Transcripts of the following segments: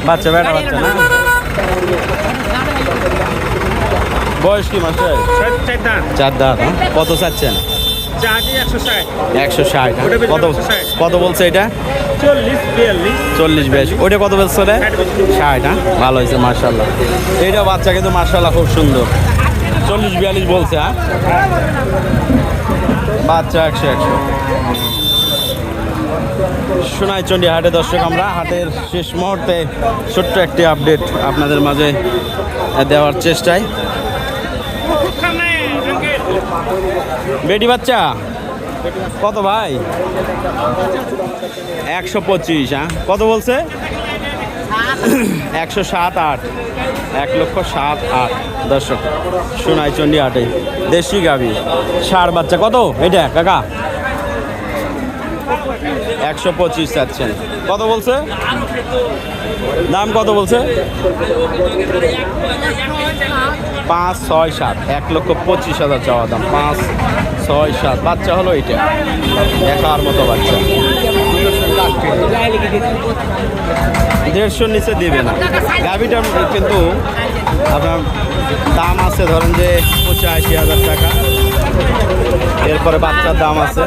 বাচ্চা বেটা বাচ্চা না বয়স কি মাসে 4 দাঁত কত চাচ্ছেন 160 কত বলছে এটা 40-42 ওইটা কত বলছে 60 ভালো হয়েছে মার্শাল্লাহ এইটা বাচ্চা কিন্তু মার্শাল্লাহ খুব সুন্দর 40-42 বলছে বাচ্চা 100 সোনাইচন্ডী হাটে দর্শক আমরা হাটের শেষ মুহূর্তে ছোট্ট একটি আপডেট আপনাদের মাঝে দেওয়ার চেষ্টায় বেটি বাচ্চা কত ভাই 125 কত বলছে 107-8 1,07,8 দর্শক সোনাইচন্ডী হাটে দেশি গাভী ষাঁড় বাচ্চা কত এটা কাকা 125 চাচ্ছেন কত বলছে দাম কত বলছে 5-6-7 1,25,000 চাওয়া দাম 5-6-7 বাচ্চা হলো এটা দেখার মতো বাচ্চা 150 নিচে দিবে না গাভিটার কিন্তু আপনার দাম আছে ধরেন যে 85,000 টাকা এরপরে বাচ্চার দাম আছে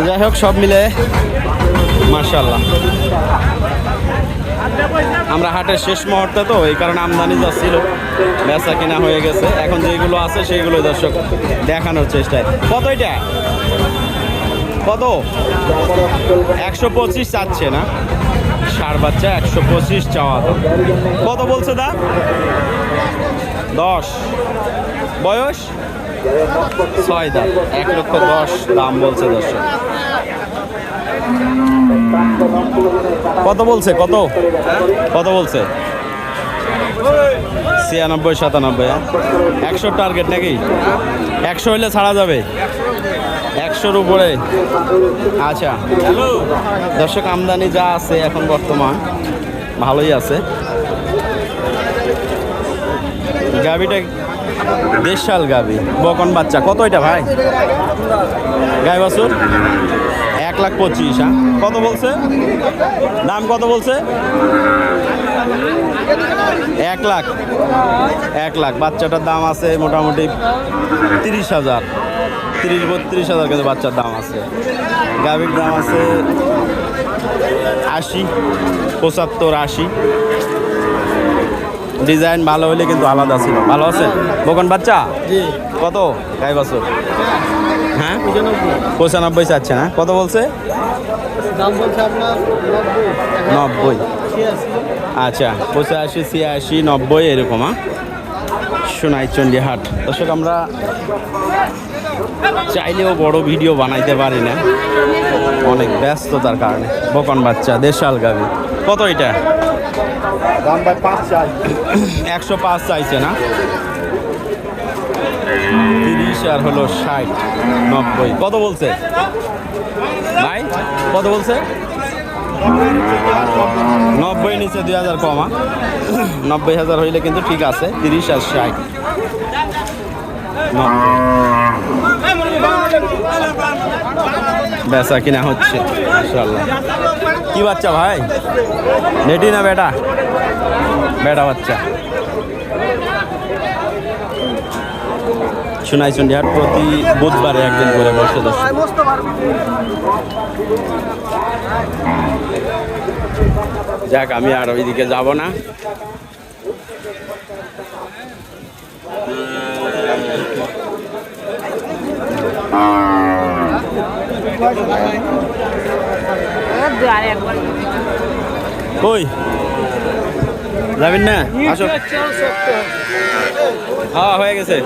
যাই হোক সব মিলে মাশাআল্লাহ আমরা হাটের শেষ মুহূর্তে তো এই কারণে আমদানি যাচ্ছিল বেচা কিনা হয়ে গেছে এখন যেগুলো আছে সেইগুলো দর্শক দেখানোর চেষ্টায় কত এটা কত 125 চাচ্ছে না ষাঁড় বাচ্চা 125 চাওয়া দাম কত বলছে দা 10 বয়স 6 দাম 1,10,000 দাম বলছে দর্শক কত বলছে কত বলছে 96-97 100 টার্গেট নাকি 100 হইলে ছাড়া যাবে 100-র উপরে আচ্ছা দর্শক আমদানি যা আছে এখন বর্তমান ভালোই আছে গাভিটা দেশাল গাভি বকন বাচ্চা কত এটা ভাই গাই বাছুর 1,25,000 কত বলছে দাম কত বলছে 1 লাখ বাচ্চাটার দাম আছে মোটামুটি 30,000 30-32,000 কিন্তু বাচ্চার দাম আছে গাভির দাম আছে 80-75-80 ডিজাইন ভালো হলে কিন্তু আলাদা ছিল ভালো আছে বকন বাচ্চা কত গাই বাছুর 95 চাচ্ছে না কত বলছে দাম বলছে আপনার 90 আচ্ছা 85-86-90 এরকম সোনাইচন্ডী হাট দর্শক আমরা চাইলেও বড় ভিডিও বানাইতে পারি না অনেক ব্যস্ততার কারণে বকন বাচ্চা দেশাল গাভী কত এটা দাম ভাই 5 চাই 105 চাইছে না 30 আর হলো 60-90 কত বলছে ভাই কত বলছে 90 নিচে 2,000 কমা 90,000 হইলে কিন্তু ঠিক আছে 30 আর 60 বেচা কিনা হচ্ছে মাশাআল্লাহ কি বাচ্চা ভাই নেটি না বেটা বাচ্চা সোনাইচন্ডী হাট প্রতি বুধবারে একদিন করে বসে দর্শক যাক আমি আর ওইদিকে যাব না কই যাবেন না আসো হ্যাঁ হয়ে গেছে